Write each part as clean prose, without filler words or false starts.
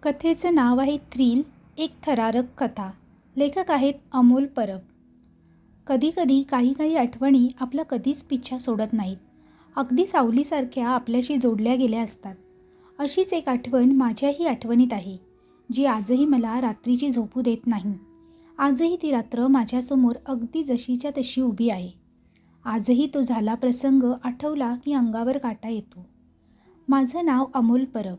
कथेचं नाव आहे थ्रिल, एक थरारक कथा. लेखक आहेत अमोल परब. कधीकधी काही आठवणी आपला कधीच पिच्छा सोडत नाहीत. अगदी सावलीसारख्या आपल्याशी जोडल्या गेल्या असतात. अशीच एक आठवण माझ्याही आठवणीत आहे, जी आजही मला रात्रीची झोपू देत नाही. आजही ती रात्र माझ्यासमोर अगदी जशीच्या तशी उभी आहे. आजही तो झाला प्रसंग आठवला की अंगावर काटा येतो. माझं नाव अमोल परब.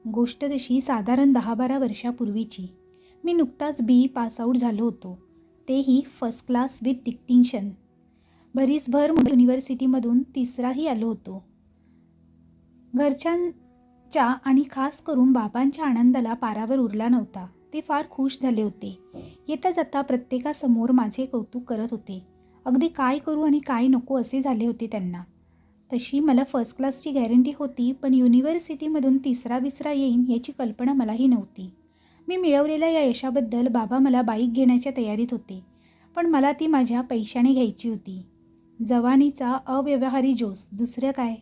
गोष्ट तशी साधारण 10-12 वर्षापूर्वीची. मी नुकताच BE पासआउट झालो होतो, तेही फर्स्ट क्लास विथ डिस्टिंक्शन. भरीसभर युनिव्हर्सिटीमधून तिसराही आलो होतो. घरच्यांच्या आणि खास करून बाबांच्या आनंदाला पारावर उरला नव्हता. ते फार खुश झाले होते. येता जाता प्रत्येकासमोर माझे कौतुक करत होते. अगदी काय करू आणि काय नको असे झाले होते त्यांना. तशी मला फर्स्ट क्लासची गॅरंटी होती, पण युनिव्हर्सिटीमधून तिसरा-बिसरा येईन याची कल्पना मलाही नव्हती. मी मिळवलेल्या या यशाबद्दल बाबा मला बाईक घेण्याच्या तयारीत होते, पण मला ती माझ्या पैशाने घ्यायची होती. जवानीचा अव्यवहारी जोश, दुसरं काय.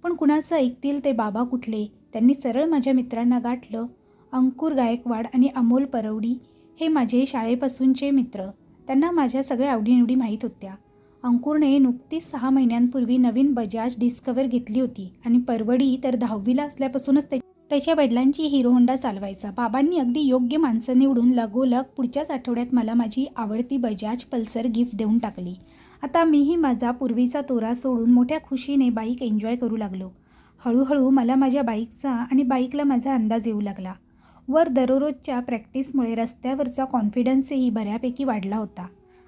पण कुणाचं ऐकतील ते बाबा कुठले. त्यांनी सरळ माझ्या मित्रांना गाठलं. अंकुर गायकवाड आणि अमोल परवडी हे माझे शाळेपासूनचे मित्र. त्यांना माझ्या सगळ्या आवडीनिवडी माहीत होत्या. अंकुरने नुकतीच 6 महिन्यांपूर्वी नवीन बजाज डिस्कवर घेतली होती आणि परवडी तर 10वीला असल्यापासूनच त्याच्या वडिलांची हिरो होंडा चालवायचा. बाबांनी अगदी योग्य माणसं निवडून लगोलग पुढच्याच आठवड्यात मला माझी आवडती बजाज पल्सर गिफ्ट देऊन टाकली. आता मीही माझा पूर्वीचा तोरा सोडून मोठ्या खुशीने बाईक एन्जॉय करू लागलो. हळूहळू मला माझ्या बाईकचा आणि बाईकला माझा अंदाज येऊ लागला. वर दररोजच्या प्रॅक्टिसमुळे रस्त्यावरचा कॉन्फिडन्सही बऱ्यापैकी वाढला होता.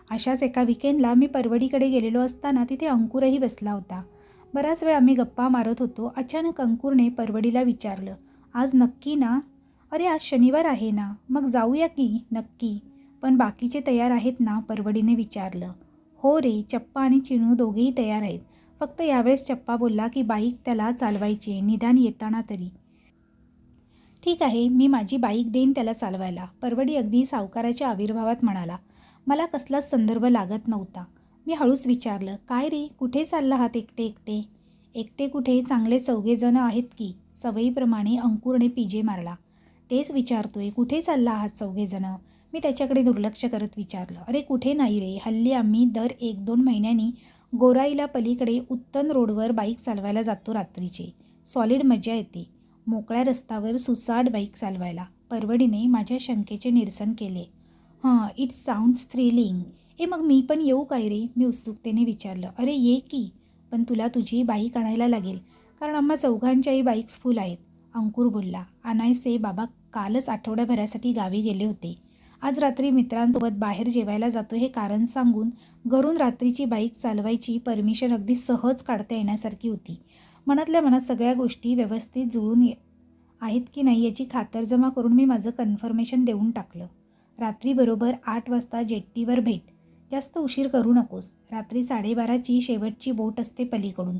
अशाच एका विकेंडला मी परवडीकडे गेलेलो असताना तिथे अंकुरही बसला होता. बराच वेळ आम्ही गप्पा मारत होतो. अचानक अंकुरने परवडीला विचारलं, आज नक्की ना? अरे आज शनिवार आहे ना, मग जाऊया की. नक्की, पण बाकीचे तयार आहेत ना? परवडीने विचारलं. हो रे, चप्पा आणि चिनू दोघेही तयार आहेत. फक्त यावेळेस चप्पा बोलला की बाईक त्याला चालवायची आहे, निदान येताना तरी. ठीक आहे, मी माझी बाईक देईन त्याला चालवायला, परवडी अगदी सावकाराच्या आविर्भावात म्हणाला. मला कसलाच संदर्भ लागत नव्हता. मी हळूच विचारलं, काय रे, कुठे चालला आहात एकटे एकटे? एकटे कुठे, चांगले 4 जण आहेत की. सवयीप्रमाणे अंकुरने पीजे मारला. तेच विचारतोय, कुठे चालला आहात 4 जण? मी त्याच्याकडे दुर्लक्ष करत विचारलं. अरे कुठे नाही रे, हल्ली आम्ही दर 1-2 महिन्यांनी गोराईला पलीकडे उत्तन रोडवर बाईक चालवायला जातो रात्रीचे. सॉलिड मजा येते. मोकळ्या रस्त्यावर सुसाट बाईक चालवायला. परवडीने माझ्या शंकेचे निरसन केले. हां, इट साऊंड्स थ्रिलिंग. मग मी पण येऊ काय रे? मी उत्सुकतेने विचारलं. अरे ये की, पण तुला तुझी बाईक आणायला लागेल, कारण आम्हा चौघांच्याही बाईक्स फुल आहेत, अंकुर बोलला. आणायचे बाबा कालच आठवड्याभरासाठी गावी गेले होते. आज रात्री मित्रांसोबत बाहेर जेवायला जातो हे कारण सांगून घरून रात्रीची बाईक चालवायची परमिशन अगदी सहज काढता येण्यासारखी होती. मनातल्या मनात सगळ्या गोष्टी व्यवस्थित जुळून आहेत की नाही याची खातरजमा करून मी माझं कन्फर्मेशन देऊन टाकलं. रात्री बरोबर 8 वाजता जेट्टीवर भेट. जास्त उशीर करू नकोस. रात्री 12:30ची शेवटची बोट असते पलीकडून,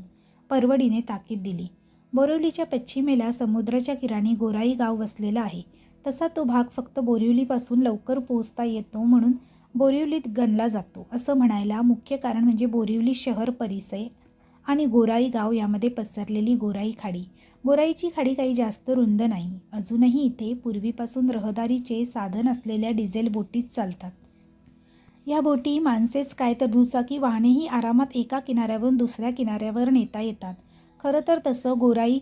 परवडीने ताकीद दिली. बोरिवलीच्या पश्चिमेला समुद्राच्या किराणी गोराई गाव वसलेला आहे. तसा तो भाग फक्त बोरिवलीपासून लवकर पोहोचता येतो म्हणून बोरिवलीत गणला जातो. असं म्हणायला मुख्य कारण म्हणजे बोरिवली शहर परिसर आणि गोराई गाव यामध्ये पसरलेली गोराई खाडी. गोराईची खाडी काही जास्त रुंद नाही. अजूनही इथे पूर्वीपासून रहदारीचे साधन असलेल्या डिझेल बोटीच चालतात. या बोटी माणसेच काय तर दुचाकी वाहनेही आरामात एका किनाऱ्यावरून दुसऱ्या किनाऱ्यावर नेता येतात. खरं तर तसं गोराई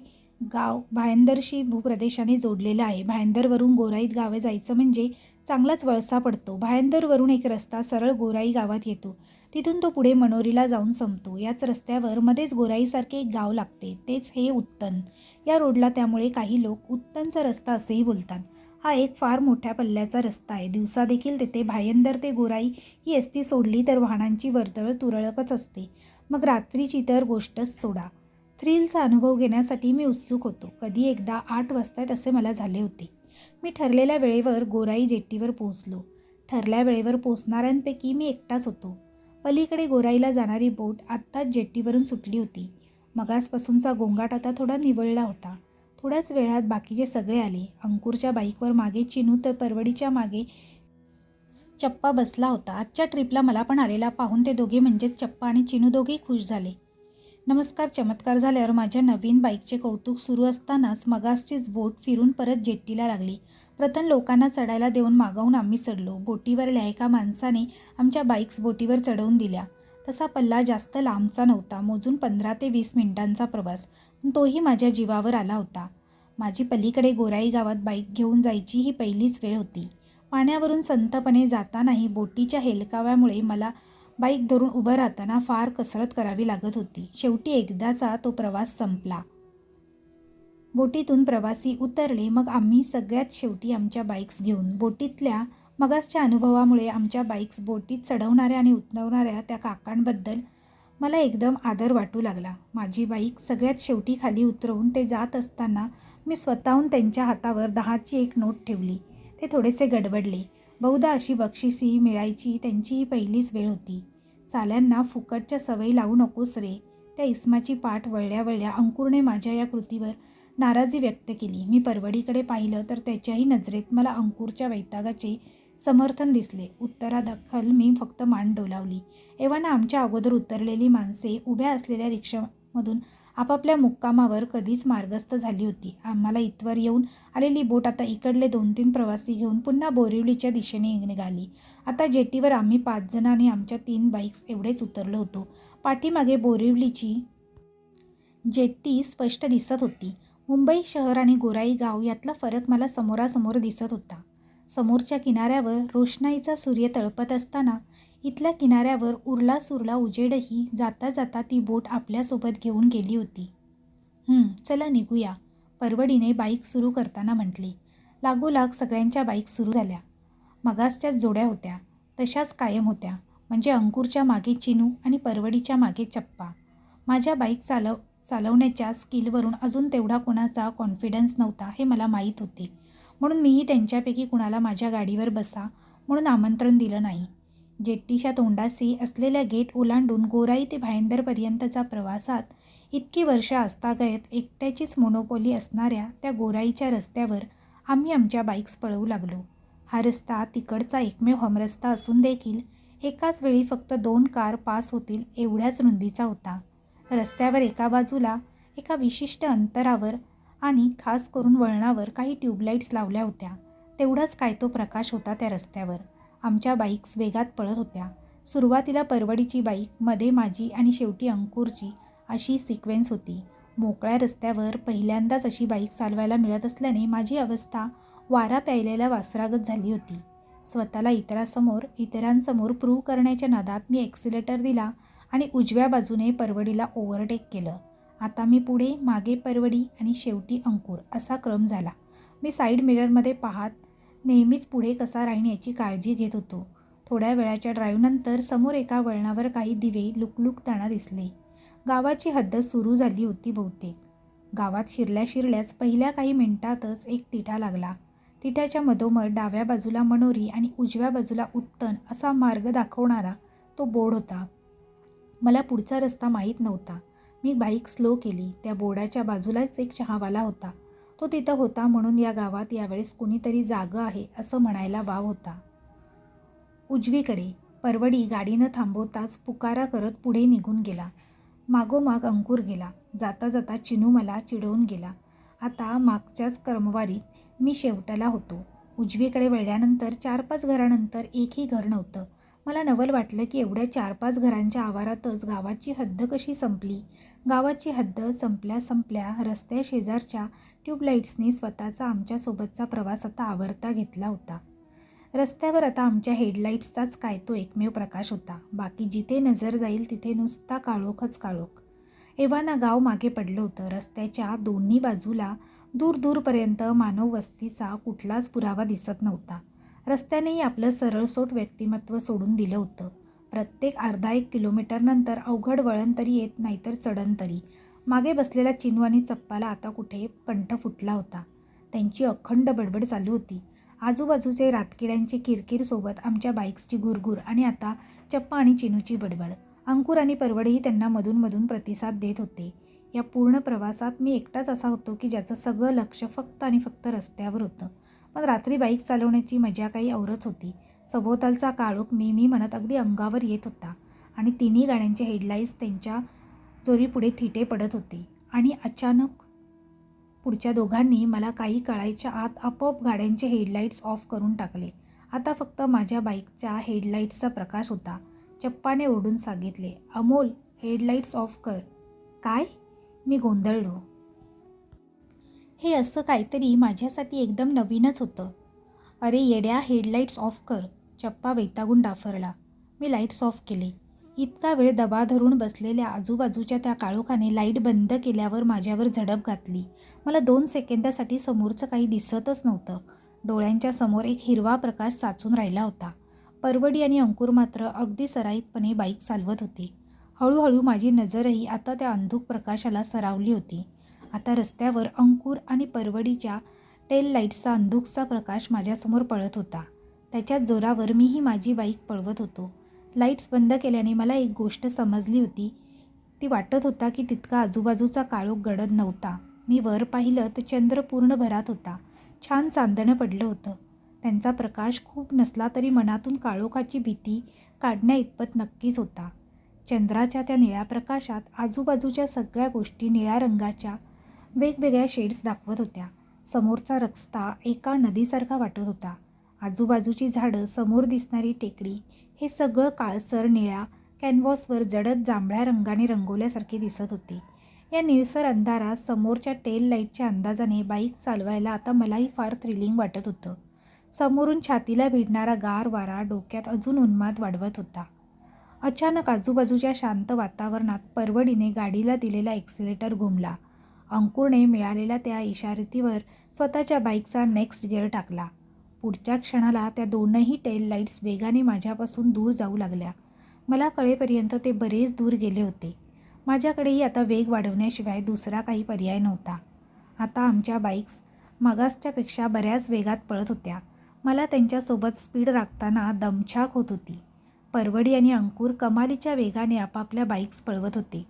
गाव भायंदरशी भूप्रदेशाने जोडलेलं आहे. भायंदरवरून गोराईत गावे जायचं म्हणजे चांगलाच वळसा पडतो. भायंदरवरून एक रस्ता सरळ गोराई गावात येतो. तिथून तो पुढे मनोरीला जाऊन संपतो. याच रस्त्यावर मध्येच गोराईसारखे एक गाव लागते, तेच हे उत्तन. या रोडला त्यामुळे काही लोक उत्तनचा रस्ता असेही बोलतात. हा एक फार मोठ्या पल्ल्याचा रस्ता आहे. दिवसा देखील तेथे भायंदर ते गोराई ही एसटी सोडली तर वाहनांची वर्दळ तुरळकच असते. मग रात्रीची तर गोष्टच सोडा. थ्रिलचा अनुभव घेण्यासाठी मी उत्सुक होतो. कधी एकदा 8 वाजतायत असे मला झाले होते. मी ठरलेल्या वेळेवर गोराई जेट्टीवर पोहोचलो. ठरल्या वेळेवर पोहोचणाऱ्यांपैकी मी एकटाच होतो. पलीकडे गोराईला जाणारी बोट आत्ताच जेट्टीवरून सुटली होती. मगासपासूनचा गोंगाट आता थोडा निवळला होता. थोड्याच वेळात बाकीचे सगळे आले. अंकुरच्या बाईकवर मागे चिनू तर परवडीच्या मागे चप्पा बसला होता. आजच्या ट्रिपला मला पण आलेला पाहून ते दोघे म्हणजेच चप्पा आणि चिनू दोघेही खुश झाले. नमस्कार. चमत्कार झाल्यावर माझ्या नवीन बाईकचे कौतुक सुरू असतानाच मगासचीच बोट फिरून परत जेट्टीला लागली. प्रथम लोकांना चढायला देऊन मागाहून आम्ही चढलो. बोटीवरल्या एका माणसाने आमच्या बाईक्स बोटीवर चढवून दिल्या. तसा पल्ला जास्त लांबचा नव्हता. मोजून 15 ते 20 मिनिटांचा प्रवास, पण तोही माझ्या जीवावर आला होता. माझी पलीकडे गोराई गावात बाईक घेऊन जायची ही पहिलीच वेळ होती. पाण्यावरून संथपणे जातानाही बोटीच्या हेलकाव्यामुळे मला बाईक धरून उभं राहताना फार कसरत करावी लागत होती. शेवटी एकदाचा तो प्रवास संपला. बोटीतून प्रवासी उतरले. मग आम्ही सगळ्यात शेवटी आमच्या बाईक्स घेऊन. बोटीतल्या मगासच्या अनुभवामुळे आमच्या बाईक्स बोटीत चढवणाऱ्या आणि उतरवणाऱ्या त्या काकांबद्दल मला एकदम आदर वाटू लागला. माझी बाईक सगळ्यात शेवटी खाली उतरवून ते जात असताना मी स्वतःहून त्यांच्या हातावर 10ची एक नोट ठेवली. ते थोडेसे गडबडले. बहुधा अशी बक्षिसी मिळायची त्यांची ही पहिलीच वेळ होती. साल्यांना फुकटच्या सवयी लावू नकोस रे. त्या इस्माची पाठ वळल्या वळल्या अंकुरने माझ्या या कृतीवर नाराजी व्यक्त केली. मी परवडीकडे पाहिलं तर त्याच्याही नजरेत मला अंकुरच्या वैतागाचे समर्थन दिसले. उत्तरादाखल मी फक्त मान डोलावली. एव्हाना आमच्या अगोदर उतरलेली माणसे उभ्या असलेल्या रिक्षामधून आपापल्या मुक्कामावर कधीच मार्गस्थ झाली होती. आम्हाला इथवर येऊन आलेली बोट आता इकडले 2-3 प्रवासी घेऊन पुन्हा बोरिवलीच्या दिशेने निघाली. आता जेटीवर आम्ही 5 जण आणि आमच्या 3 बाईक्स एवढेच उतरलो होतो. पाठीमागे बोरिवलीची जेट्टी स्पष्ट दिसत होती. मुंबई शहर आणि गोराई गाव यातला फरक मला समोरासमोर दिसत होता. समोरच्या किनाऱ्यावर रोषणाईचा सूर्य तळपत असताना इथल्या किनाऱ्यावर उरला सुरला उजेडही जाता जाता ती बोट आपल्यासोबत घेऊन गेली होती. चला निघूया, परवडीने बाईक सुरू करताना म्हटले. लागोलाग सगळ्यांच्या बाईक सुरू झाल्या. मगासच्याच जोड्या होत्या तशाच कायम होत्या. म्हणजे अंकुरच्या मागे चिनू आणि परवडीच्या मागे चप्पा. माझ्या बाईक चालवण्याच्या स्किलवरून अजून तेवढा कोणाचा कॉन्फिडन्स नव्हता हे मला माहीत होते. म्हणून मीही त्यांच्यापैकी कुणाला माझ्या गाडीवर बसा म्हणून आमंत्रण दिलं नाही. जेट्टीच्या तोंडाशी असलेल्या गेट ओलांडून गोराई ते भाईंदरपर्यंतचा प्रवासात इतकी वर्ष आजतागत एकट्याचीच मोनोपोली असणाऱ्या त्या गोराईच्या रस्त्यावर आम्ही आमच्या बाईक्स पळवू लागलो. हा रस्ता तिकडचा एकमेव हमरस्ता असून देखील एकाच वेळी फक्त 2 कार पास होतील एवढ्याच रुंदीचा होता. रस्त्यावर एका बाजूला एका विशिष्ट अंतरावर आणि खास करून वळणावर काही ट्यूबलाईट्स लावल्या होत्या. तेवढाच काय तो प्रकाश होता त्या रस्त्यावर. आमच्या बाईक्स वेगात पळत होत्या. सुरुवातीला परवडीची बाईक, मध्ये माझी आणि शेवटी अंकुरची अशी सिक्वेन्स होती. मोकळ्या रस्त्यावर पहिल्यांदाच अशी बाईक चालवायला मिळत असल्याने माझी अवस्था वारा प्यायलेल्या वासरागत झाली होती. स्वतःला इतरांसमोर प्रूव्ह करण्याच्या नादात मी ॲक्सिलेटर दिला आणि उजव्या बाजूने परवडीला ओव्हरटेक केलं. आता मी पुढे, मागे परवडी आणि शेवटी अंकुर असा क्रम झाला. मी साईड मिररमध्ये पाहत नेहमीच पुढे कसा राहीन याची काळजी घेत होतो. थोड्या वेळाच्या ड्राईव्हनंतर समोर एका वळणावर काही दिवे लुकलुकताना दिसले. गावाची हद्द सुरू झाली होती बहुतेक. गावात शिरल्याच पहिल्या काही मिनिटातच एक तिठा लागला. तिठ्याच्या मधोमध डाव्या बाजूला मनोरी आणि उजव्या बाजूला उत्तन असा मार्ग दाखवणारा तो बोर्ड होता. मला पुढचा रस्ता माहीत नव्हता. मी बाईक स्लो केली. त्या बोर्डाच्या बाजूलाच एक चहावाला होता. तो तिथं होता म्हणून या गावात यावेळेस कुणीतरी जागं आहे असं म्हणायला वाव होता. उजवीकडे परवडी गाडी न थांबवताच पुकारा करत पुढे निघून गेला. मागोमाग अंकुर गेला. जाता जाता चिनू मला चिडवून गेला. आता मागच्याच क्रमवारीत मी शेवटाला होतो. उजवीकडे वळल्यानंतर 4-5 घरानंतर एकही घर नव्हतं. मला नवल वाटलं की एवढ्या 4-5 घरांच्या आवारातच गावाची हद्द कशी संपली. गावाची हद्द संपल्या रस्त्या शेजारच्या ट्यूबलाईट्सनी स्वतःचा आमच्यासोबतचा प्रवास आता आवरता घेतला होता. रस्त्यावर आता आमच्या हेडलाईट्सचाच काय तो एकमेव प्रकाश होता. बाकी जिथे नजर जाईल तिथे नुसता काळोखच काळोख. एव्हाना गाव मागे पडलं होतं. रस्त्याच्या दोन्ही बाजूला दूरपर्यंत मानव वस्तीचा कुठलाच पुरावा दिसत नव्हता. रस्त्यानेही आपलं सरळसोट व्यक्तिमत्व सोडून दिलं होतं. प्रत्येक अर्धा-1 किलोमीटरनंतर अवघड वळण तरी येत नाहीतर चढण तरी. मागे बसलेल्या चिनू आणि चप्पाला आता कुठे कंठ फुटला होता. त्यांची अखंड बडबड चालू होती. आजूबाजूचे रातकिड्यांची किरकिर सोबत आमच्या बाईक्सची गुरगुर आणि आता चप्पा आणि चिनूची बडबड. अंकुर आणि परवडही त्यांना मधून प्रतिसाद देत होते. या पूर्ण प्रवासात मी एकटाच असा होतो की ज्याचं सगळं लक्ष फक्त आणि फक्त रस्त्यावर होतं. पण रात्री बाईक चालवण्याची मजा काही औरच होती. सभोवतालचा काळोख मी म्हणत अगदी अंगावर येत होता आणि तिन्ही गाड्यांचे हेडलाईट्स त्यांच्या जोरी पुढे थिटे पडत होते आणि अचानक पुढच्या दोघांनी मला काही कळायच्या आत आपोआप गाड्यांचे हेडलाईट्स ऑफ करून टाकले. आता फक्त माझ्या बाईकच्या हेडलाईट्सचा प्रकाश होता. चप्पाने ओरडून सांगितले, अमोल, हेडलाईट्स ऑफ कर. काय? मी गोंधळलो. हे असं काहीतरी माझ्यासाठी एकदम नवीनच होतं. अरे येड्या, हेडलाईट्स ऑफ कर. चप्पा वैतागून डाफरला. मी लाईट्स ऑफ केले. इतका वेळ दबा धरून बसलेल्या आजूबाजूच्या त्या काळोखाने लाईट बंद केल्यावर माझ्यावर झडप घातली. मला 2 सेकंदासाठी समोरचं काही दिसतच नव्हतं. डोळ्यांच्या समोर एक हिरवा प्रकाश साचून राहिला होता. परवडी आणि अंकुर मात्र अगदी सराईतपणे बाईक चालवत होते. हळूहळू माझी नजरही आता त्या अंधुक प्रकाशाला सरावली होती. आता रस्त्यावर अंकुर आणि परवडीच्या टेल लाईट्सचा अंधुकसा प्रकाश माझ्यासमोर पळत होता. त्याच्याच जोरावर मीही माझी बाईक पळवत होतो. लाईट्स बंद केल्याने मला एक गोष्ट समजली होती. ती वाटत होता की तितका आजूबाजूचा काळोख गडद नव्हता. मी वर पाहिलं तर चंद्र पूर्ण भरात होता. छान चांदणं पडलं होतं. त्यांचा प्रकाश खूप नसला तरी मनातून काळोखाची भीती काढण्या इतपत नक्कीच होता. चंद्राच्या त्या निळ्या प्रकाशात आजूबाजूच्या सगळ्या गोष्टी निळ्या रंगाच्या वेगवेगळ्या शेड्स दाखवत होत्या. समोरचा रस्ता एका नदीसारखा वाटत होता. आजूबाजूची झाडं, समोर दिसणारी टेकडी, हे सगळं काळसर निळ्या कॅनव्हासवर जडद जांभळ्या रंगाने रंगवल्यासारखे दिसत होते. या निळसर अंधारात समोरच्या टेल लाईटच्या अंदाजाने बाईक चालवायला आता मलाही फार थ्रिलिंग वाटत होतं. समोरून छातीला भिडणारा गार वारा डोक्यात अजून उन्माद वाढवत होता. अचानक आजूबाजूच्या शांत वातावरणात परवडीने गाडीला दिलेला एक्सिलेटर घुमला. अंकुरने मिळालेल्या त्या इशारतीवर स्वतःच्या बाईकचा नेक्स्ट गिअर टाकला. पुढच्या क्षणाला त्या दोनही टेल लाईट्स वेगाने माझ्यापासून दूर जाऊ लागल्या. मला कळेपर्यंत ते बरेच दूर गेले होते. माझ्याकडेही आता वेग वाढवण्याशिवाय दुसरा काही पर्याय नव्हता. आता आमच्या बाईक्स मागासच्यापेक्षा बऱ्याच वेगात पळत होत्या. मला त्यांच्यासोबत स्पीड राखताना दमछाक होत होती. परवडी आणि अंकुर कमालीच्या वेगाने आपापल्या बाईक्स पळवत होते.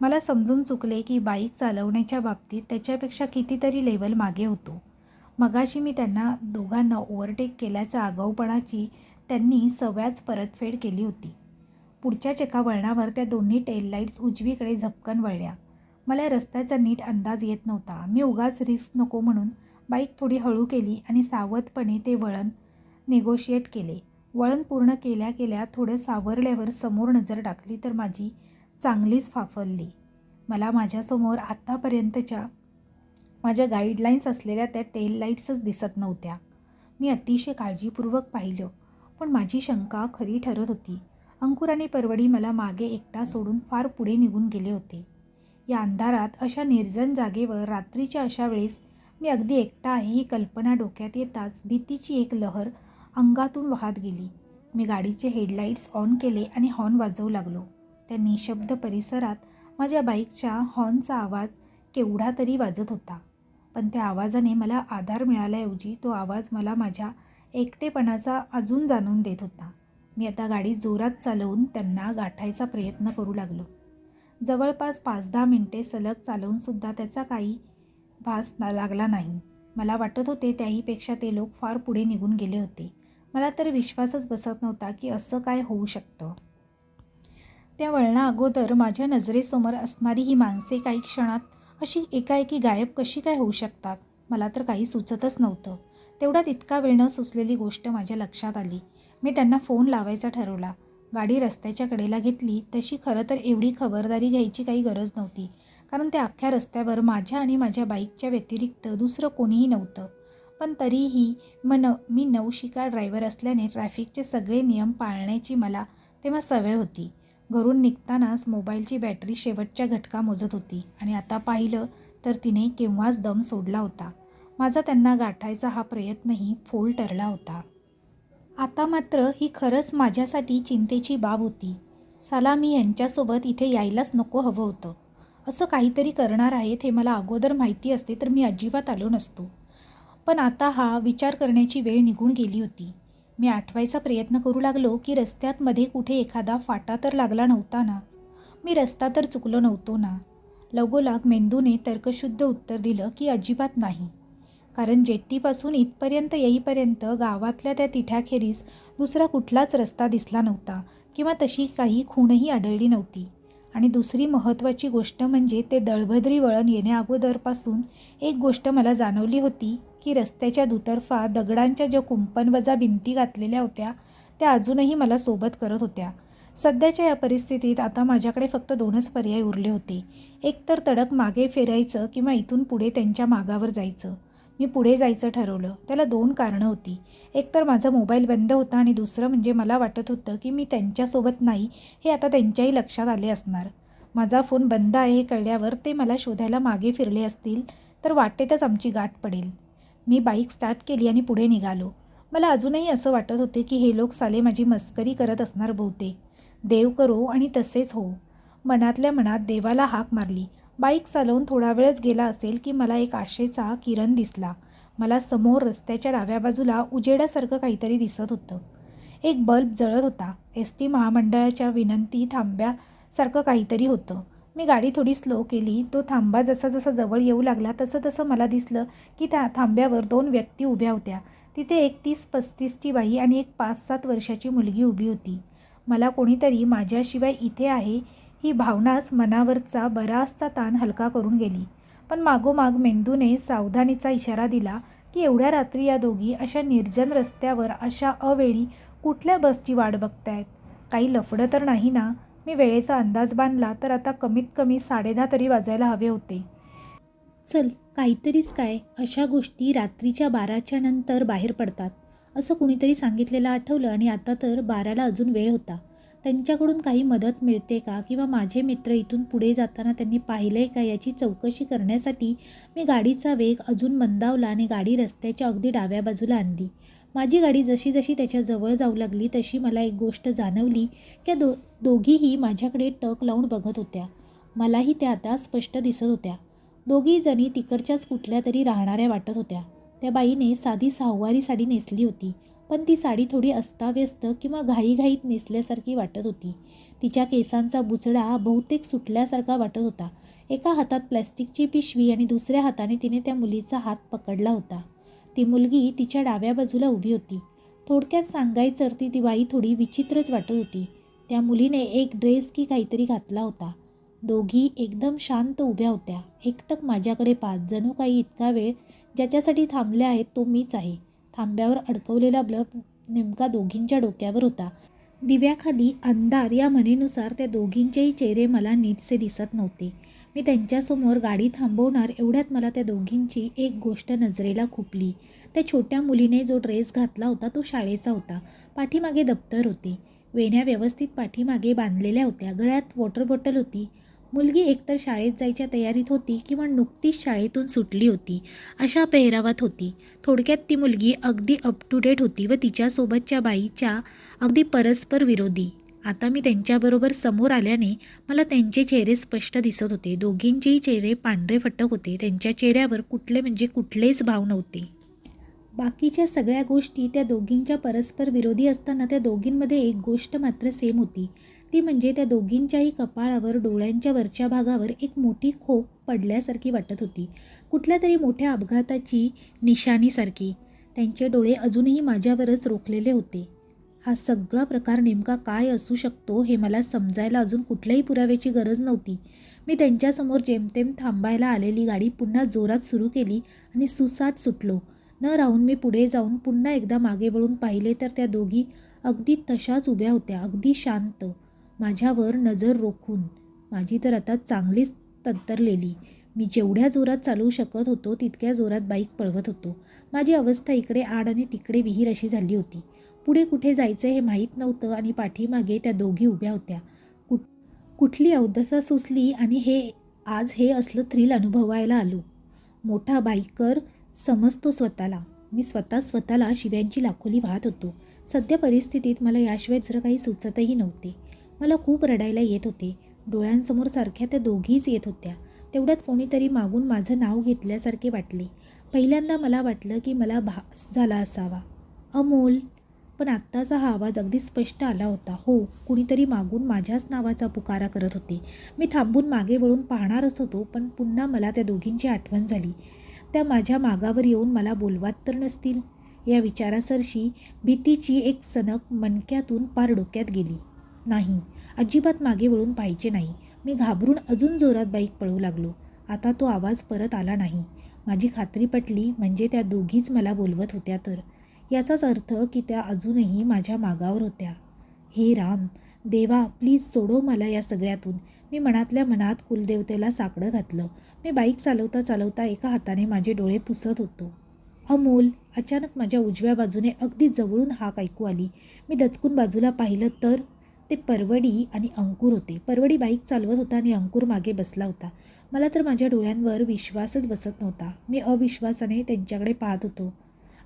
मला समजून चुकले की बाईक चालवण्याच्या बाबतीत त्याच्यापेक्षा कितीतरी लेवल मागे होतो. मगाशी मी त्यांना दोघांना ओव्हरटेक केल्याच्या आगाऊपणाची त्यांनी सव्याच परतफेड केली होती. पुढच्याच एका वळणावर त्या दोन्ही टेल लाईट्स उजवीकडे झपकन वळल्या. मला रस्त्याचा नीट अंदाज येत नव्हता. मी उगाच रिस्क नको म्हणून बाईक थोडी हळू केली आणि सावधपणे ते वळण नेगोशिएट केले. वळण पूर्ण केल्या केल्या थोडं सावरल्यावर समोर नजर टाकली तर माझी चांगलीच फाफलली. मला माझ्यासमोर आत्तापर्यंतच्या माझ्या गाईडलाईन्स असलेल्या त्या टेल लाईट्सच दिसत नव्हत्या. मी अतिशय काळजीपूर्वक पाहिलं, पण माझी शंका खरी ठरत होती. अंकुर आणि परवडी मला मागे एकटा सोडून फार पुढे निघून गेले होते. या अंधारात अशा निर्जन जागेवर रात्रीच्या अशा वेळेस मी अगदी एकटा आहे ही कल्पना डोक्यात येताच भीतीची एक लहर अंगातून वाहत गेली. मी गाडीचे हेडलाईट्स ऑन केले आणि हॉर्न वाजवू लागलो. त्या निशब्द परिसरात माझ्या बाईकच्या हॉर्नचा आवाज केवढा तरी वाजत होता. पण त्या आवाजाने मला आधार मिळाल्याऐवजी तो आवाज मला माझ्या एकटेपणाचा अजून जाणून देत होता. मी आता गाडी जोरात चालवून त्यांना गाठायचा प्रयत्न करू लागलो. जवळपास 5-10 मिनिटे सलग चालवूनसुद्धा त्याचा काही भास लागला नाही. मला वाटत होते त्याहीपेक्षा ते लोक फार पुढे निघून गेले होते. मला तर विश्वासच बसत नव्हता की असं काय होऊ शकतं. त्या वळणा अगोदर माझ्या नजरेसमोर असणारी ही माणसे काही क्षणात अशी एकाएकी गायब कशी काय होऊ शकतात? मला तर काही सुचतच नव्हतं. तेवढ्यात इतका वेळ न सुचलेली गोष्ट माझ्या लक्षात आली. मी त्यांना फोन लावायचा ठरवला. गाडी रस्त्याच्या कडेला घेतली तशी खरं तर एवढी खबरदारी घ्यायची काही गरज नव्हती, कारण त्या अख्ख्या रस्त्यावर माझ्या आणि माझ्या बाईकच्या व्यतिरिक्त दुसरं कोणीही नव्हतं. पण तरीही मी नवशिका ड्रायव्हर असल्याने ट्रॅफिकचे सगळे नियम पाळण्याची मला तेव्हा सवय होती. घरून निघतानाच मोबाईलची बॅटरी शेवटच्या घटका मोजत होती आणि आता पाहिलं तर तिने केव्हाच दम सोडला होता. माझा त्यांना गाठायचा हा प्रयत्नही फोल ठरला होता. आता मात्र ही खरंच माझ्यासाठी चिंतेची बाब होती. साला मी यांच्यासोबत इथे यायलाच नको हवं होतं. असं काहीतरी करणार आहेत हे मला अगोदर माहिती असते तर मी अजिबात आलो नसतो. पण आता हा विचार करण्याची वेळ निघून गेली होती. मी आठवायचा प्रयत्न करू लागलो की रस्त्यात मध्ये कुठे एखादा फाटा तर लागला नव्हता ना? मी रस्ता तर चुकलो नव्हतो ना? लगोलाग मेंदूने तर्कशुद्ध उत्तर दिलं की अजिबात नाही. कारण जेट्टीपासून इथपर्यंत येईपर्यंत गावातल्या त्या तिठ्याखेरीज दुसरा कुठलाच रस्ता दिसला नव्हता किंवा तशी काही खूणही आढळली नव्हती. आणि दुसरी महत्त्वाची गोष्ट म्हणजे ते दळभद्री वळण येण्याअगोदरपासून एक गोष्ट मला जाणवली होती की रस्त्याच्या दुतर्फा दगडांच्या ज्या कुंपणवजा भिंती घातलेल्या होत्या त्या अजूनही मला सोबत करत होत्या. सध्याच्या या परिस्थितीत आता माझ्याकडे फक्त 2च पर्याय उरले होते. एकतर तडक मागे फिरायचं किंवा इथून पुढे त्यांच्या मागावर जायचं. मी पुढे जायचं ठरवलं. त्याला 2 कारणं होती. एकतर माझा मोबाईल बंद होता आणि दुसरं म्हणजे मला वाटत होतं की मी त्यांच्यासोबत नाही हे आता त्यांच्याही लक्षात आले असणार. माझा फोन बंद आहे हे कळल्यावर ते मला शोधायला मागे फिरले असतील तर वाटेतच आमची गाठ पडेल. मी बाईक स्टार्ट केली आणि पुढे निघालो. मला अजूनही असं वाटत होते की हे लोक साले माझी मस्करी करत असणार बहुतेक. देव करो आणि तसेच हो. मनातल्या मनात देवाला हाक मारली. बाईक चालवून थोडा वेळच गेला असेल की मला एक आशेचा किरण दिसला. मला समोर रस्त्याच्या डाव्या बाजूला उजेडासारखं काहीतरी दिसत होतं. एक बल्ब जळत होता. टी महामंडळाच्या विनंती थांब्यासारखं काहीतरी होतं. मी गाडी थोडी स्लो केली. तो थांबा जसा जसा जवळ येऊ लागला तसं तसं मला दिसलं की त्या थांब्यावर 2 व्यक्ती उभ्या होत्या. तिथे एक 30-35ची बाई आणि एक 5-7 वर्षाची मुलगी उभी होती. मला कोणीतरी माझ्याशिवाय इथे आहे ही भावनाच मनावरचा बराचसा ताण हलका करून गेली. पण मागोमाग मेंदूने सावधानीचा इशारा दिला की एवढ्या रात्री या दोघी अशा निर्जन रस्त्यावर अशा अवेळी कुठल्या बसची वाट बघतायत? काही लफडं तर नाही ना? मी वेळेचा अंदाज बांधला तर आता कमीत कमी 10:30 तरी वाजायला हवे होते. चल काहीतरीच काय, अशा गोष्टी रात्रीच्या 12च्या नंतर बाहेर पडतात असं कुणीतरी सांगितलेलं आठवलं आणि आता तर 12ला अजून वेळ होता. त्यांच्याकडून काही मदत मिळते का किंवा माझे मित्र इथून पुढे जाताना त्यांनी पाहिलं आहे का याची चौकशी करण्यासाठी मी गाडीचा वेग अजून मंदावला आणि गाडी रस्त्याच्या अगदी डाव्या बाजूला आणली. माझी गाडी जशी जशी त्याच्या जवळ जाऊ लागली तशी मला एक गोष्ट जाणवली की दोघीही माझ्याकडे टक लावून बघत होत्या. मलाही त्या आता स्पष्ट दिसत होत्या. दोघी जणी तिकडच्याच कुठल्या तरी राहणाऱ्या वाटत होत्या. त्या बाईने साधी सहावारी साडी नेसली होती, पण ती साडी थोडी अस्ताव्यस्त किंवा घाईघाईत नेसल्यासारखी वाटत होती. तिच्या केसांचा बुचडा बहुतेक सुटल्यासारखा वाटत होता. एका हातात प्लॅस्टिकची पिशवी आणि दुसऱ्या हाताने तिने त्या मुलीचा हात पकडला होता. ती मुलगी तिच्या डाव्या बाजूला उभी होती. थोडक्यात सांगायचं तर ती बाई थोडी विचित्रच वाटत होती. त्या मुलीने एक ड्रेस की काहीतरी घातला होता. दोघी एकदम शांत उभ्या होत्या. एकटक माझ्याकडे पाहत, जणू काही इतका वेळ ज्याच्यासाठी थांबल्या आहेत तो मीच आहे. थांब्यावर अडकवलेला ब्लब नेमका दोघींच्या डोक्यावर होता. दिव्याखाली अंधार या म्हणीनुसार त्या दोघींचेही चेहरे मला नीटसे दिसत नव्हते. मी त्यांच्यासमोर गाडी थांबवणार एवढ्यात मला त्या दोघींची एक गोष्ट नजरेला खुपली. त्या छोट्या मुलीने जो ड्रेस घातला होता तो शाळेचा होता. पाठीमागे दप्तर होते. वेण्या व्यवस्थित पाठीमागे बांधलेल्या होत्या. गळ्यात वॉटर बॉटल होती. मुलगी एकतर शाळेत जायच्या तयारीत होती किंवा नुकतीच शाळेतून सुटली होती अशा पेहरावात होती. थोडक्यात ती मुलगी अगदी अप टू डेट होती व तिच्यासोबतच्या बाईच्या अगदी परस्पर विरोधी. आता मी त्यांच्याबरोबर समोर आल्याने मला त्यांचे चेहरे स्पष्ट दिसत होते. दोघींचेही चेहरे पांढरे फटक होते. त्यांच्या चेहऱ्यावर कुठले म्हणजे कुठलेच भाव नव्हते. बाकीच्या सगळ्या गोष्टी त्या दोघींच्या परस्पर विरोधी असताना त्या दोघींमध्ये एक गोष्ट मात्र सेम होती. ती म्हणजे त्या दोघींच्याही कपाळावर, डोळ्यांच्या वरच्या भागावर एक मोठी खोप पडल्यासारखी वाटत होती. कुठल्या तरी मोठ्या अपघाताची निशाणीसारखी. त्यांचे डोळे अजूनही माझ्यावरच रोखलेले होते. हा सगळा प्रकार नेमका काय असू शकतो हे मला समजायला अजून कुठल्याही पुराव्याची गरज नव्हती. मी त्यांच्यासमोर जेमतेम थांबायला आलेली गाडी पुन्हा जोरात सुरू केली आणि सुसाट सुटलो. न राहून मी पुढे जाऊन पुन्हा एकदा मागे वळून पाहिले तर त्या दोघी अगदी तशाच उभ्या होत्या, अगदी शांत, माझ्यावर नजर रोखून. माझी तर आता चांगलीच तत्तरलेली. मी जेवढ्या जोरात चालवू शकत होतो तितक्या जोरात बाईक पळवत होतो. माझी अवस्था इकडे आड आणि तिकडे विहीर अशी झाली होती. पुढे कुठे जायचं हे माहीत नव्हतं आणि पाठीमागे त्या दोघी उभ्या होत्या. कुठली अवदसा सुचली आणि आज हे असलं थ्रिल अनुभवायला आलो. मोठा बाईकर समजतो स्वतःला. मी स्वतःला शिव्यांची लाखोली वाहत होतो. सध्या परिस्थितीत मला याशिवाय जर काही सुचतही नव्हते. मला खूप रडायला येत होते. डोळ्यांसमोर सारख्या त्या दोघीच येत होत्या. तेवढ्यात कोणीतरी मागून माझं नाव घेतल्यासारखे वाटले. पहिल्यांदा मला वाटलं की मला भास झाला असावा, अमोल. पण आत्ताचा हा आवाज अगदी स्पष्ट आला होता. हो, कुणीतरी मागून माझ्याच नावाचा पुकारा करत होते. मी थांबून मागे वळून पाहणारच होतो, पण पुन्हा मला त्या दोघींची आठवण झाली. त्या माझ्या मागावर येऊन मला बोलवात तर नसतील या विचारासरशी भीतीची एक सनक मणक्यातून पार डोक्यात गेली. नाही, अजिबात मागे वळून पाहायचे नाही. मी घाबरून अजून जोरात बाईक पळवू लागलो. आता तो आवाज परत आला नाही. माझी खात्री पटली, म्हणजे त्या दोघीच मला बोलवत होत्या तर. याचाच अर्थ की त्या अजूनही माझ्या मागावर होत्या. हे राम, देवा प्लीज सोडव मला या सगळ्यातून. मी मनातल्या मनात कुलदेवतेला साकडं घातलं. मी बाईक चालवता चालवता एका हाताने माझे डोळे पुसत होतो. अमोल! अचानक माझ्या उजव्या बाजूने अगदी जवळून हाक ऐकू आली. मी दचकून बाजूला पाहिलं तर ते परवडी आणि अंकुर होते. परवडी बाईक चालवत होता आणि अंकुर मागे बसला होता. मला तर माझ्या डोळ्यांवर विश्वासच बसत नव्हता. मी अविश्वासाने त्यांच्याकडे पाहत होतो.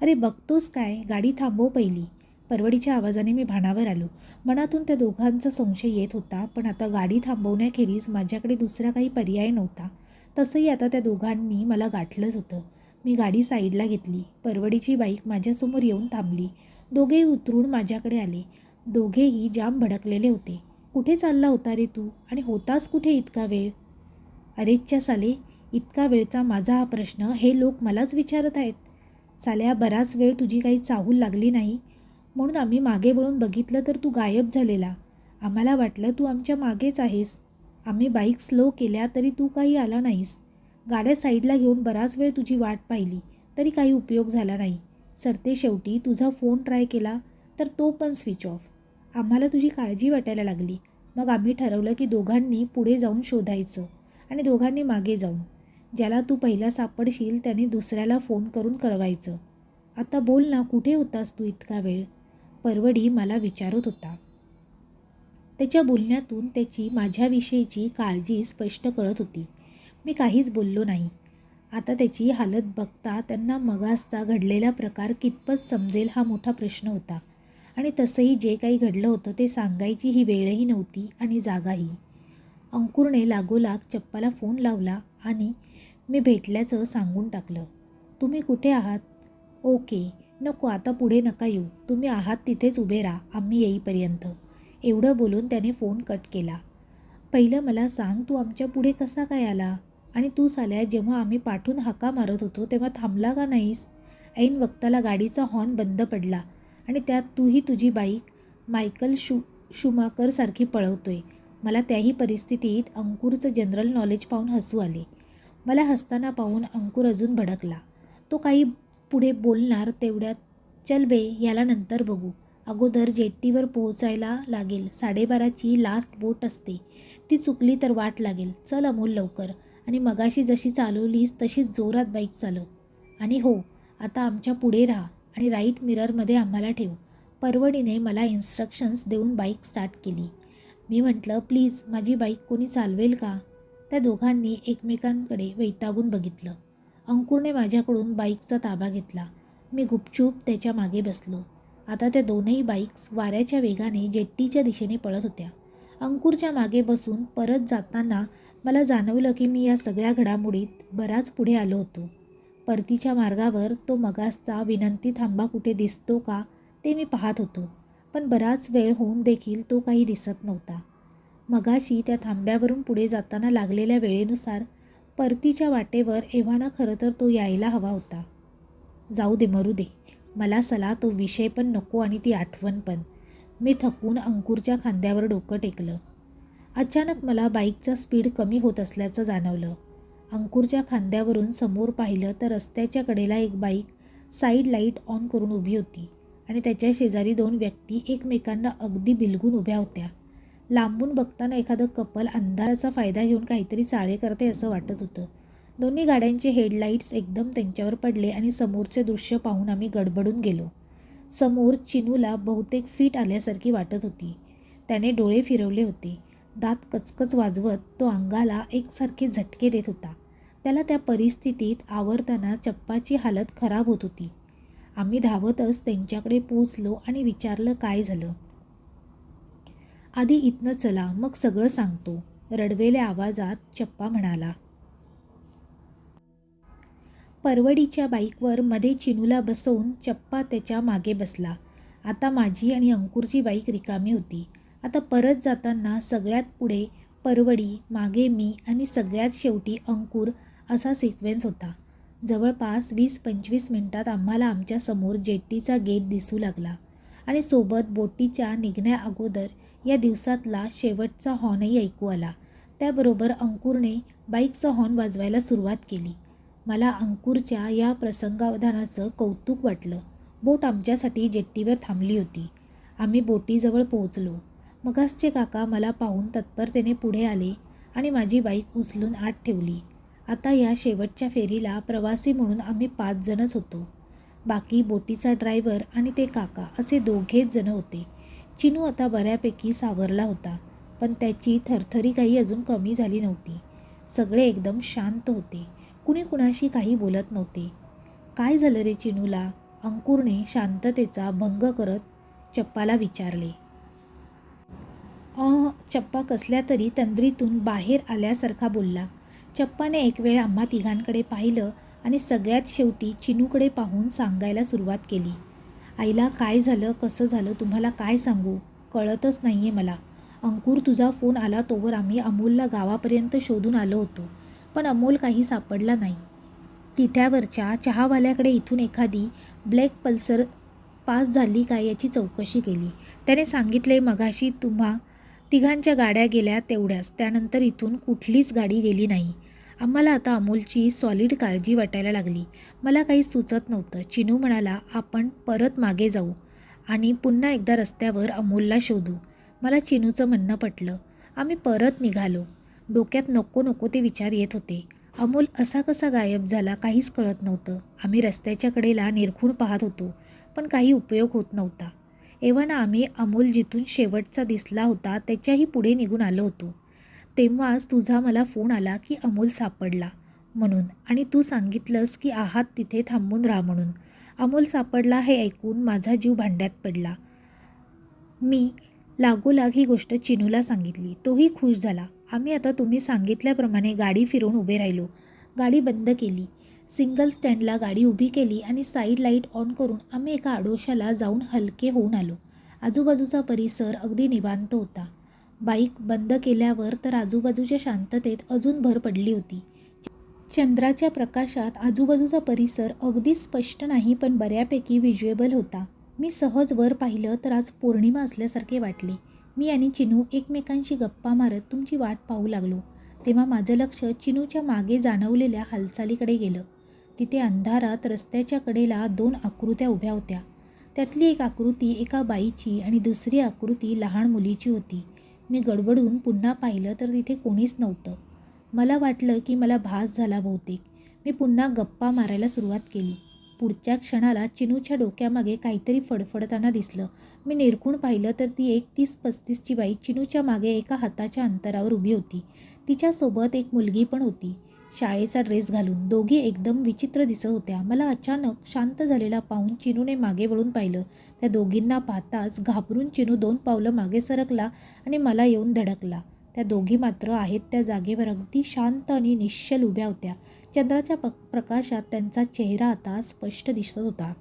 अरे बघतोस काय, गाडी थांबव पहिली. परवडीच्या आवाजाने मी भानावर आलो. मनातून त्या दोघांचा संशय येत होता, पण आता गाडी थांबवण्याखेरीज माझ्याकडे दुसरा काही पर्याय नव्हता. तसंही आता त्या दोघांनी मला गाठलंच होतं. मी गाडी साईडला घेतली. परवडीची बाईक माझ्यासमोर येऊन थांबली. दोघेही उतरून माझ्याकडे आले. दोघेही जाम भडकलेले होते. कुठे चालला होता रे तू, आणि होतास कुठे इतका वेळ? अरेच्च्या साले, इतका वेळचा माझा हा प्रश्न हे लोक मलाच विचारत आहेत. साल्या, बराच वेळ तुझी काही चाहूल लागली नाही म्हणून आम्ही मागे वळून बघितलं तर तू गायब झालेला. आम्हाला वाटलं तू आमच्या मागेच आहेस. आम्ही बाईक स्लो केल्या तरी तू काही आला नाहीस. गाड्या साईडला घेऊन बराच वेळ तुझी वाट पाहिली तरी काही उपयोग झाला नाही. सरते शेवटी तुझा फोन ट्राय केला तर तो पण स्विच ऑफ. आम्हाला तुझी काळजी वाटायला लागली. मग आम्ही ठरवलं की दोघांनी पुढे जाऊन शोधायचं आणि दोघांनी मागे जाऊन. ज्याला तू पहिला सापडशील त्याने दुसऱ्याला फोन करून कळवायचं. आता बोल ना, कुठे होतास तू इतका वेळ? परवडी मला विचारत होता. त्याच्या बोलण्यातून त्याची माझ्याविषयीची काळजी स्पष्ट कळत होती. मी काहीच बोललो नाही. आता त्याची हालत बघता त्यांना मगासचा घडलेला प्रकार कितपत समजेल हा मोठा प्रश्न होता. आणि तसंही जे काही घडलं होतं ते सांगायची ही वेळही नव्हती आणि जागाही. अंकुरने लागोलाग चप्पाला फोन लावला आणि मी भेटल्याचं सांगून टाकलं. तुम्ही कुठे आहात? ओके, नको आता पुढे नका येऊ. तुम्ही आहात तिथेच उभे राहा आम्ही येईपर्यंत. एवढं बोलून त्याने फोन कट केला. पहिलं मला सांग, तू आमच्या पुढे कसा काय आला? आणि तू साल्या, जेव्हा आम्ही पाठून हाका मारत होतो तेव्हा थांबला का नाहीस? ऐन वक्ताला गाडीचा हॉर्न बंद पडला आणि त्यात तूही तुझी बाईक मायकल शुमाकरसारखी पळवतोय. मला त्याही परिस्थितीत अंकुरचं जनरल नॉलेज पाहून हसू आले. मला हसताना पाहून अंकुर अजून भडकला. तो काही पुढे बोलणार तेवढ्यात, चल बे, याला नंतर बघू. अगोदर जेट्टीवर पोहोचायला लागेल. 12:30ची लास्ट बोट असते. ती चुकली तर वाट लागेल. चल अमोल लवकर. आणि मगाशी जशी चालवलीस तशीच जोरात बाईक चालव. आणि हो, आता आमच्या पुढे राहा आणि राईट मिररमध्ये आम्हाला ठेव. परवडीने मला इन्स्ट्रक्शन्स देऊन बाईक स्टार्ट केली. मी म्हटलं, प्लीज माझी बाईक कोणी चालवेल का? त्या दोघांनी एकमेकांकडे वैतागून बघितलं. अंकुरने माझ्याकडून बाईकचा ताबा घेतला. मी गुपचूप त्याच्या मागे बसलो. आता त्या दोनही बाईक्स वाऱ्याच्या वेगाने जेट्टीच्या दिशेने पळत होत्या. अंकुरच्या मागे बसून परत जाताना मला जाणवलं की मी या सगळ्या घडामोडीत बराच पुढे आलो होतो. परतीच्या मार्गावर तो मगासचा विनंती थांबा कुठे दिसतो का ते मी पाहत होतो, पण बराच वेळ होऊन देखील तो काही दिसत नव्हता. मगाशी त्या थांब्यावरून पुढे जाताना लागलेल्या वेळेनुसार परतीच्या वाटेवर एव्हाना खरं तर तो यायला हवा होता. जाऊ दे, मरू दे. मला सला तो विषय पण नको आणि ती आठवण पण. मी थकून अंकुरच्या खांद्यावर डोकं टेकलं. अचानक मला बाईकचा स्पीड कमी होत असल्याचं जाणवलं. अंकुरच्या खांद्यावरून समोर पाहिलं तर रस्त्याच्या कडेला एक बाईक साईड लाईट ऑन करून उभी होती आणि त्याच्या शेजारी दोन व्यक्ती एकमेकांना अगदी बिलगून उभ्या होत्या. लांबून बघताना एखादं कपल अंधाराचा फायदा घेऊन काहीतरी चाळे करते असं वाटत होतं. दोन्ही गाड्यांचे हेडलाईट्स एकदम त्यांच्यावर पडले आणि समोरचे दृश्य पाहून आम्ही गडबडून गेलो. समोर चिनूला बहुतेक फिट आल्यासारखी वाटत होती. त्याने डोळे फिरवले होते. दात कचकच वाजवत तो अंगाला एकसारखे झटके देत होता. त्याला त्या परिस्थितीत आवरताना चप्पाची हालत खराब होत होती. आम्ही धावतच त्यांच्याकडे पोचलो आणि विचारलं काय झालं. आधी इथनं चला, मग सगळं सांगतो, रडवेल्या आवाजात चप्पा म्हणाला. परवडीच्या बाईकवर मध्ये चिनूला बसवून चप्पा त्याच्या मागे बसला. आता माझी आणि अंकुरची बाईक रिकामी होती. आता परत जाताना सगळ्यात पुढे परवडी, मागे मी आणि सगळ्यात शेवटी अंकुर असा सिक्वेन्स होता. जवळपास 20-25 मिनिटात आम्हाला आमच्या समोर जेट्टीचा गेट दिसू लागला आणि सोबत बोटीच्या निघण्या अगोदर या दिवसातला शेवटचा हॉर्नही ऐकू आला. त्याबरोबर अंकुरने बाईकचा हॉर्न वाजवायला सुरुवात केली. मला अंकुरच्या या प्रसंगावधानाचं कौतुक वाटलं. बोट आमच्यासाठी जेट्टीवर थांबली होती. आम्ही बोटीजवळ पोहोचलो. मगासचे काका मला पाहून तत्परतेने पुढे आले आणि माझी बाईक उचलून आत ठेवली. आता या शेवटच्या फेरीला प्रवासी म्हणून आम्ही 5 जणच होतो. बाकी बोटीचा ड्रायव्हर आणि ते काका असे 2घेच जण होते. चिनू आता बऱ्यापैकी सावरला होता, पण त्याची थरथरी काही अजून कमी झाली नव्हती. सगळे एकदम शांत होते. कुणी कुणाशी काही बोलत नव्हते. काय झालं रे चिनूला? अंकुरने शांततेचा भंग करत चप्पाला विचारले. चप्पा कसल्या तरी तंद्रीतून बाहेर आल्यासारखा बोलला. चप्पाने एक वेळ आम्हा तिघांकडे पाहिलं आणि सगळ्यात शेवटी चिनूकडे पाहून सांगायला सुरुवात केली. आईला काय झालं, कसं झालं तुम्हाला काय सांगू, कळतच नाही आहे मला. अंकुर तुझा फोन आला तोवर आम्ही अमोलला गावापर्यंत शोधून आलो होतो, पण अमोल काही सापडला नाही. तिठ्यावरच्या चहावाल्याकडे इथून एखादी ब्लॅक पल्सर पास झाली काय याची चौकशी केली. त्याने सांगितले मगाशी तुम्हा तिघांच्या गाड्या गेल्या तेवढ्याच, त्यानंतर इथून कुठलीच गाडी गेली नाही. आम्हाला आता अमोलची सॉलिड काळजी वाटायला लागली. मला काही सुचत नव्हतं. चिनू म्हणाला आपण परत मागे जाऊ आणि पुन्हा एकदा रस्त्यावर अमोलला शोधू. मला चिनूचं म्हणणं पटलं. आम्ही परत निघालो. डोक्यात नको नको ते विचार येत होते. अमोल असा कसा गायब झाला काहीच कळत नव्हतं. आम्ही रस्त्याच्या कडेला निरखून पाहत होतो, पण काही उपयोग होत नव्हता. एव्हाना आम्ही अमोल जिथून शेवटचा दिसला होता त्याच्याही पुढे निघून आलो होतो. तेव्हाच तुझा मला फोन आला की अमोल सापडला म्हणून, आणि तू सांगितलंस की आहात तिथे थांबून राहा म्हणून. अमोल सापडला हे ऐकून माझा जीव भांड्यात पडला. मी लागोलाग ही गोष्ट चिनूला सांगितली. तोही खुश झाला. आम्ही आता तुम्ही सांगितल्याप्रमाणे गाडी फिरवून उभे राहिलो. गाडी बंद केली. सिंगल स्टँडला गाडी उभी केली आणि साईड लाईट ऑन करून आम्ही एका आडोशाला जाऊन हलके होऊन आलो. आजूबाजूचा परिसर अगदी निवांत होता. बाईक बंद केल्यावर तर आजूबाजूच्या शांततेत अजून भर पडली होती. चंद्राच्या प्रकाशात आजूबाजूचा परिसर अगदी स्पष्ट नाही, पण बऱ्यापैकी व्हिज्युएबल होता. मी सहज वर पाहिलं तर आज पौर्णिमा असल्यासारखे वाटले. मी आणि चिनू एकमेकांशी गप्पा मारत तुमची वाट पाहू लागलो. तेव्हा माझं लक्ष चिनूच्या मागे जाणवलेल्या हालचालीकडे गेलं. तिथे अंधारात रस्त्याच्या कडेला 2 आकृत्या उभ्या होत्या. त्यातली एक आकृती एका बाईची आणि दुसरी आकृती लहान मुलीची होती. मी गडबडून पुन्हा पाहिलं तर तिथे कोणीच नव्हतं. मला वाटलं की मला भास झाला बहुतेक. मी पुन्हा गप्पा मारायला सुरुवात केली. पुढच्या क्षणाला चिनूच्या डोक्यामागे काहीतरी फडफडताना दिसलं. मी निरखून पाहिलं तर ती एक 30-35ची बाई चिनूच्या मागे एका हाताच्या अंतरावर उभी होती. तिच्यासोबत एक मुलगी पण होती, शाळेचा ड्रेस घालून. दोघी एकदम विचित्र दिसत होत्या. मला अचानक शांत झालेला पाहून चिनूने मागे वळून पाहिलं. त्या दोघींना पाहताच घाबरून चिनू 2 पावलं मागे सरकला आणि मला येऊन धडकला. त्या दोघी मात्र आहेत त्या जागेवर अगदी शांत आणि निश्चल उभ्या होत्या. चंद्राच्या प्रकाशात त्यांचा चेहरा आता स्पष्ट दिसत होता.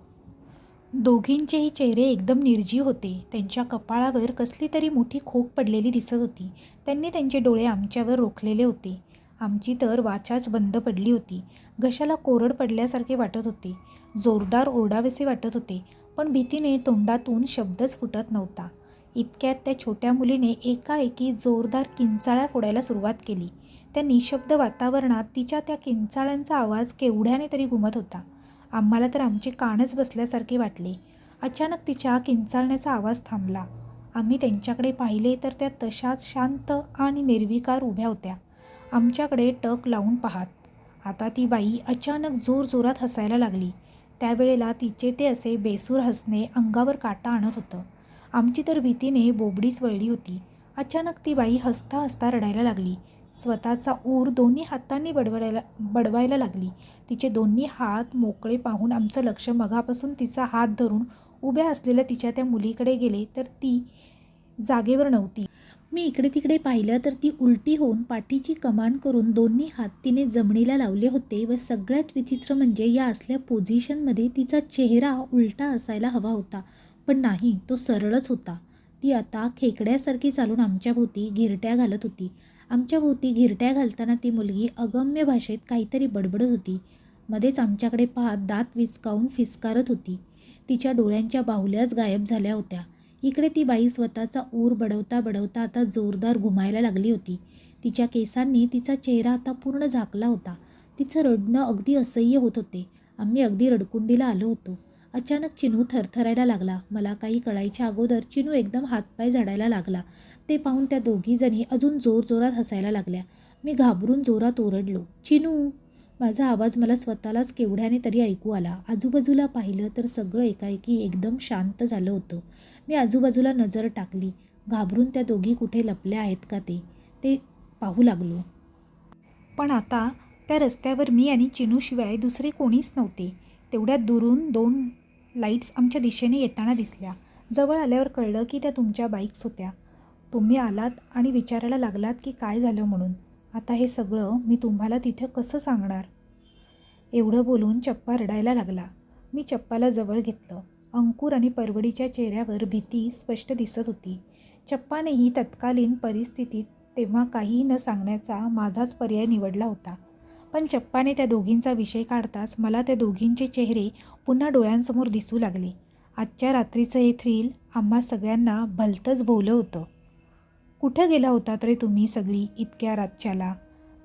दोघींचेही चेहरे एकदम निर्जीव होते. त्यांच्या कपाळावर कसली तरी मोठी खोक पडलेली दिसत होती. त्यांनी त्यांचे डोळे आमच्यावर रोखलेले होते. आमची तर वाचाच बंद पडली होती. घशाला कोरड पडल्यासारखे वाटत होते. जोरदार ओरडावेसे वाटत होते, पण भीतीने तोंडातून शब्दच फुटत नव्हता. इतक्यात त्या छोट्या मुलीने एकाएकी जोरदार किंचाळ्या फोडायला सुरुवात केली. त्या निशब्द वातावरणात तिच्या त्या किंचाळ्यांचा आवाज केवढ्याने तरी घुमत होता. आम्हाला तर आमचे कानच बसल्यासारखे वाटले. अचानक तिच्या किंचाळण्याचा आवाज थांबला. आम्ही त्यांच्याकडे पाहिले तर त्या तशाच शांत आणि निर्विकार उभ्या होत्या, आमच्याकडे टक लावून पाहत. आता ती बाई अचानक जोरजोरात हसायला लागली. त्यावेळेला तिचे ते असे बेसूर हसणे अंगावर काटा आणत होतं. आमची तर भीतीने बोबडीच वळली होती. अचानक ती बाई हसता हसता रडायला लागली. स्वतःचा ऊर दोन्ही हातांनी बडवायला लागली. तिचे दोन्ही हात मोकळे पाहून आमचं लक्ष मगापासून तिचा हात धरून उभ्या असलेल्या तिच्या त्या मुलीकडे गेले तर ती जागेवर नव्हती. मी इकडे तिकडे पाहिलं तर ती उलटी होऊन पाठीची कमान करून दोन्ही हात तिने जमिनीला लावले होते. व सगळ्यात विचित्र म्हणजे या असल्या पोझिशनमध्ये तिचा चेहरा उलटा असायला हवा होता, पण नाही, तो सरळच होता. ती आता खेकड्यासारखी चालून आमच्याभोवती घिरट्या घालत होती. आमच्याभोवती घिरट्या घालताना ती मुलगी अगम्य भाषेत काहीतरी बडबडत होती. मध्येच आमच्याकडे पाहत दात विचकावून फिसकारत होती. तिच्या डोळ्यांच्या बाहुल्याच गायब झाल्या होत्या. इकडे ती बाई स्वतःचा ऊर बडवता बडवता आता जोरदार घुमायला लागली होती. तिच्या केसांनी तिचा चेहरा आता पूर्ण झाकला होता. तिचं रडणं अगदी असह्य होत होते. आम्ही अगदी रडकुंडीला आलो होतो. अचानक चिनू थरथरायला लागला. मला काही कळायच्या अगोदर चिनू एकदम हातपाय झाडायला लागला. ते पाहून त्या दोघीजणी अजून जोरजोरात हसायला लागल्या. मी घाबरून जोरात ओरडलो, चिनू! माझा आवाज मला स्वतःलाच केवढ्याने तरी ऐकू आला. आजूबाजूला पाहिलं तर सगळं एकाएकी एकदम शांत झालं होतं. मी आजूबाजूला नजर टाकली. घाबरून त्या दोघी कुठे लपल्या आहेत का ते पाहू लागलो. पण आता त्या रस्त्यावर मी आणि चिनूशिवाय दुसरे कोणीच नव्हते. तेवढ्यात दुरून 2 लाईट्स आमच्या दिशेने येताना दिसल्या. जवळ आल्यावर कळलं की त्या तुमच्या बाईक्स होत्या. तुम्ही आलात आणि विचारायला लागलात की काय झालं म्हणून. आता हे सगळं मी तुम्हाला तिथं कसं सांगणार? एवढं बोलून चप्पा रडायला लागला. मी चप्पाला जवळ घेतलं. अंकुर आणि परवडीच्या चेहऱ्यावर भीती स्पष्ट दिसत होती. चप्पानेही तत्कालीन परिस्थितीत तेव्हा काहीही न सांगण्याचा माझाच पर्याय निवडला होता. पण चप्पाने त्या दोघींचा विषय काढताच मला त्या दोघींचे चेहरे पुन्हा डोळ्यांसमोर दिसू लागले. आजच्या रात्रीचं हे थ्रिल आम्हा सगळ्यांना भलतंच भोवलं होतं. कुठं गेला होतात रे तुम्ही सगळी इतक्या रातच्याला?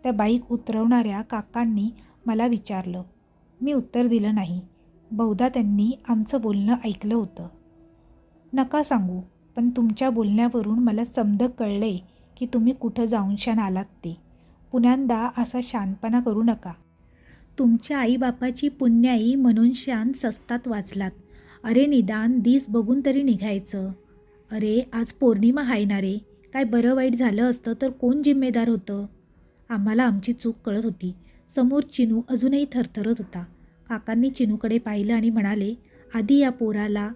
त्या बाईक उतरवणाऱ्या काकांनी मला विचारलं. मी उत्तर दिलं नाही. बहुधा त्यांनी आमचं बोलणं ऐकलं होतं. नका सांगू, पण तुमच्या बोलण्यावरून मला समदं कळलंय की तुम्ही कुठं जाऊन शान आलात ते. पुन्यांदा असा शानपणा करू नका. तुमच्या आईबापाची पुण्याई म्हणून शान सस्तात वाचलात. अरे निदान दिस बघून तरी निघायचं. अरे आज पौर्णिमा आहे ना रे. काय बरं वाईट झालं असतं तर कोण जिम्मेदार होतं? आम्हाला आमची चूक कळत होती. समोर चिनू अजूनही थरथरत होता. काकांनी चिनूकडे पाहिलं आणि म्हणाले, आधी या पोराला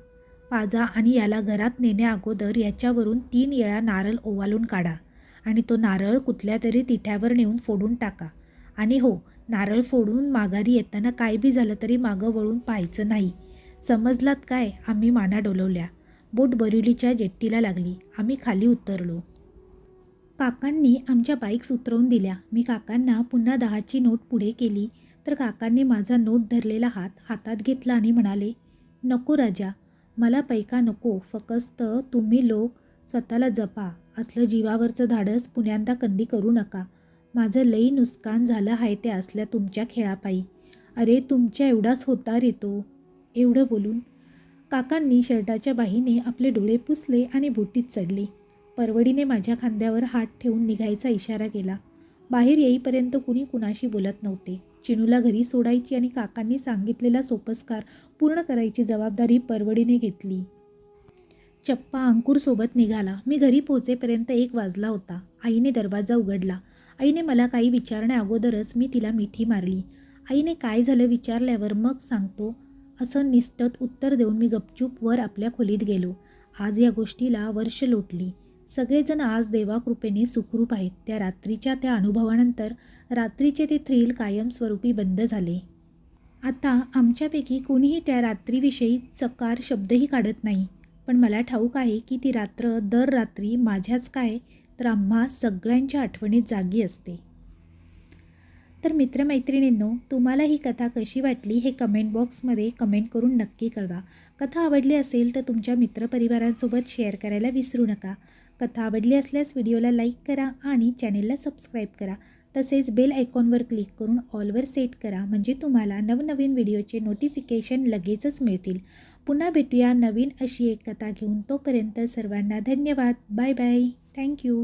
पाजा आणि याला घरात नेण्या अगोदर याच्यावरून 3 वेळा नारळ ओवाळून काढा आणि तो नारळ कुठल्या तरी तिठ्यावर नेऊन फोडून टाका. आणि हो, नारळ फोडून माघारी येताना काय बी झालं तरी मागं वळून पाहायचं नाही. समजलात काय? आम्ही माना डोलवल्या. बोट बोरिवलीच्या जेट्टीला लागली. आम्ही खाली उतरलो. काकांनी आमच्या बाईक्स उतरवून दिल्या. मी काकांना पुन्हा 10ची नोट पुढे केली तर काकांनी माझा नोट धरलेला हात हातात घेतला आणि म्हणाले, नको राजा, मला पैका नको. फक्त तुम्ही लोक स्वतःला जपा. असलं जीवावरचं धाडस पुण्यांदा कधी करू नका. माझं लई नुकसान झालं आहे ते असल्या तुमच्या खेळापायी. अरे तुमच्या एवढाच होता रे तो. एवढं बोलून काकांनी शर्टाच्या बाहीने आपले डोळे पुसले आणि बोटीत चढले. परवडीने माझ्या खांद्यावर हात ठेवून निघायचा इशारा केला. बाहेर येईपर्यंत कुणी कुणाशी बोलत नव्हते. चिनूला घरी सोडायची आणि काकांनी सांगितलेला सोपस्कार पूर्ण करायची जबाबदारी परवडीने घेतली. चप्पा अंकुरसोबत निघाला. मी घरी पोहोचेपर्यंत 1 वाजला होता. आईने दरवाजा उघडला. आईने मला काही विचारण्या अगोदरच मी तिला मिठी मारली. आईने काय झालं विचारल्यावर मग सांगतो असं निष्ठत उत्तर देऊन मी गपचूप वर आपल्या खोलीत गेलो. आज या गोष्टीला वर्ष लोटली. सगळेजण आज देवाकृपेने सुखरूप आहेत. त्या रात्रीच्या त्या अनुभवानंतर रात्रीचे ते थ्रिल कायमस्वरूपी बंद झाले. आता आमच्यापैकी कोणीही त्या रात्रीविषयी चकार शब्दही काढत नाही. पण मला ठाऊक आहे की ती रात्र दर रात्री माझ्याच काय तर आम्हा सगळ्यांच्या आठवणीत जागी असते. तर मित्रमैत्रिणींनो, तुम्हाला ही कथा कशी वाटली हे कमेंट बॉक्समध्ये कमेंट करून नक्की कळवा. कथा आवडली असेल तर तुमच्या मित्रपरिवारांसोबत शेअर करायला विसरू नका. कथा आवडली असल्यास व्हिडिओला लाईक करा आणि चॅनेलला सबस्क्राईब करा. तसेच बेल आयकॉनवर क्लिक करून ऑलवर सेट करा म्हणजे तुम्हाला नवनवीन व्हिडिओचे नोटिफिकेशन लगेचच मिळतील. पुन्हा भेटूया नवीन अशी एक कथा घेऊन. तोपर्यंत सर्वांना धन्यवाद. Bye bye. थँक्यू.